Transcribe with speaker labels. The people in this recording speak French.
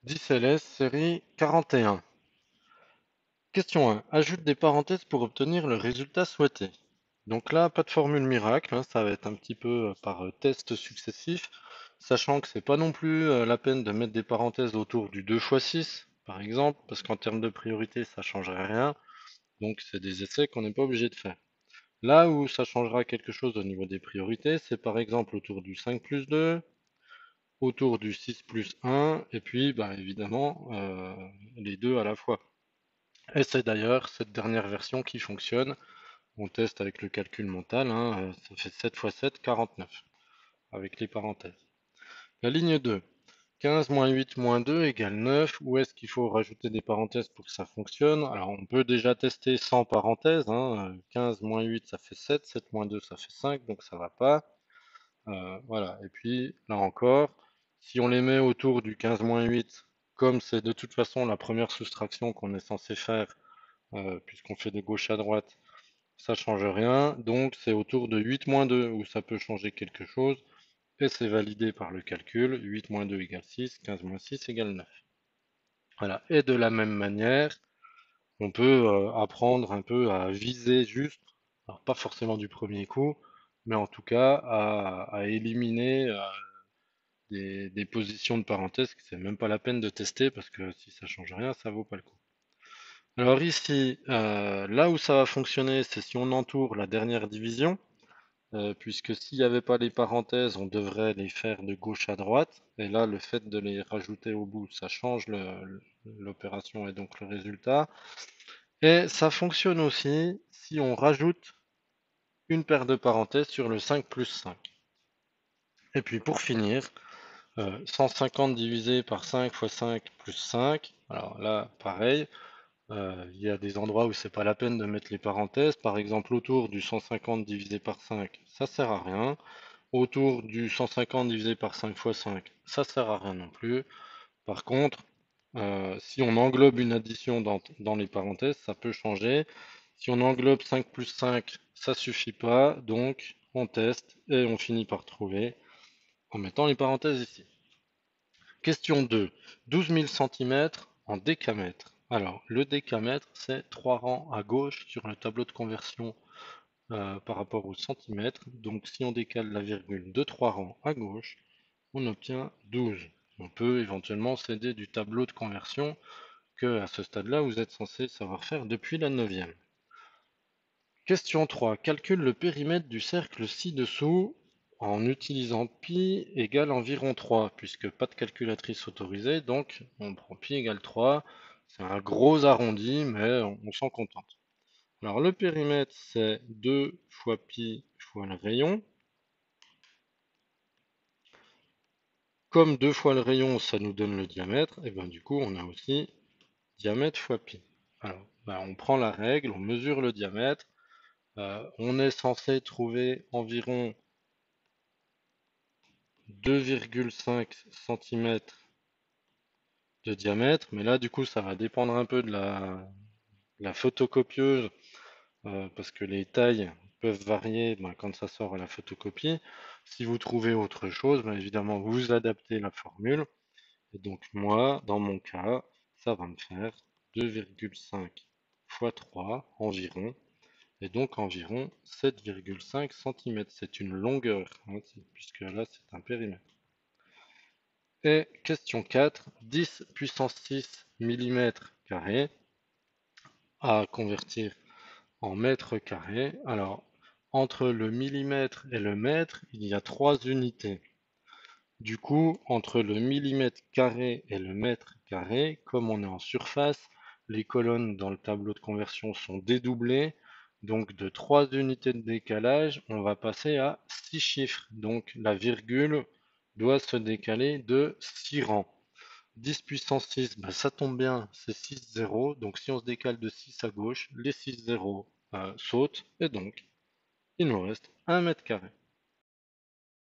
Speaker 1: 10LS série 41. Question 1. Ajoute des parenthèses pour obtenir le résultat souhaité. Donc là, pas de formule miracle, hein, ça va être un petit peu par test successif, sachant que c'est pas non plus la peine de mettre des parenthèses autour du 2 fois 6, par exemple, parce qu'en termes de priorité, ça changerait rien. Donc c'est des essais qu'on n'est pas obligé de faire. Là où ça changera quelque chose au niveau des priorités, c'est par exemple autour du 5 plus 2, autour du 6 plus 1, et puis bah, évidemment les deux à la fois. Et c'est d'ailleurs cette dernière version qui fonctionne. On teste avec le calcul mental, hein, ça fait 7 fois 7, 49, avec les parenthèses. La ligne 2, 15 moins 8 moins 2 égale 9. Où est-ce qu'il faut rajouter des parenthèses pour que ça fonctionne? Alors on peut déjà tester sans parenthèses, hein. 15 moins 8 ça fait 7, 7 moins 2 ça fait 5, donc ça va pas. Voilà, et puis là encore, si on les met autour du 15 moins 8, comme c'est de toute façon la première soustraction qu'on est censé faire, puisqu'on fait de gauche à droite, ça change rien. Donc c'est autour de 8 moins 2 où ça peut changer quelque chose. Et c'est validé par le calcul. 8 moins 2 égale 6, 15 moins 6 égale 9. Voilà. Et de la même manière, on peut apprendre un peu à viser juste, alors pas forcément du premier coup, mais en tout cas à éliminer des positions de parenthèse que c'est même pas la peine de tester parce que si ça change rien, ça vaut pas le coup. Alors ici, là où ça va fonctionner, c'est si on entoure la dernière division, puisque s'il n'y avait pas les parenthèses, on devrait les faire de gauche à droite, et là, le fait de les rajouter au bout, ça change l'opération et donc le résultat. Et ça fonctionne aussi si on rajoute une paire de parenthèses sur le 5 plus 5. Et puis pour finir, 150 divisé par 5 fois 5 plus 5, alors là, pareil. Il y a des endroits où c'est pas la peine de mettre les parenthèses. Par exemple, autour du 150 divisé par 5, ça sert à rien. Autour du 150 divisé par 5 fois 5, ça sert à rien non plus. Par contre, si on englobe une addition dans les parenthèses, ça peut changer. Si on englobe 5 plus 5, ça suffit pas. Donc, on teste et on finit par trouver en mettant les parenthèses ici. Question 2. 12 000 cm en décamètres. Alors, le décamètre, c'est 3 rangs à gauche sur le tableau de conversion par rapport au centimètre. Donc, si on décale la virgule de 3 rangs à gauche, on obtient 12. On peut éventuellement s'aider du tableau de conversion que, à ce stade-là, vous êtes censé savoir faire depuis la 9e. Question 3. Calcule le périmètre du cercle ci-dessous en utilisant pi égale environ 3, puisque pas de calculatrice autorisée, donc on prend pi égale 3. C'est un gros arrondi, mais on s'en contente. Alors le périmètre, c'est 2 fois pi fois le rayon. Comme 2 fois le rayon, ça nous donne le diamètre, et bien du coup, on a aussi diamètre fois pi. Alors, on prend la règle, on mesure le diamètre. On est censé trouver environ 2,5 cm de diamètre, mais là du coup ça va dépendre un peu de la photocopieuse, parce que les tailles peuvent varier quand ça sort à la photocopie. Si vous trouvez autre chose, évidemment vous adaptez la formule, et donc moi, dans mon cas, ça va me faire 2,5 fois 3 environ, et donc environ 7,5 cm. C'est une longueur, hein, puisque là c'est un périmètre. Et question 4, 10 puissance 6 mm² à convertir en mètres carrés. Alors, entre le millimètre et le mètre, il y a 3 unités. Du coup, entre le millimètre carré et le mètre carré, comme on est en surface, les colonnes dans le tableau de conversion sont dédoublées. Donc de 3 unités de décalage, on va passer à 6 chiffres. Donc la virgule doit se décaler de 6 rangs. 10 puissance 6, ça tombe bien, c'est 6 zéros. Donc si on se décale de 6 à gauche, les 6 zéros sautent. Et donc, il nous reste 1 mètre carré.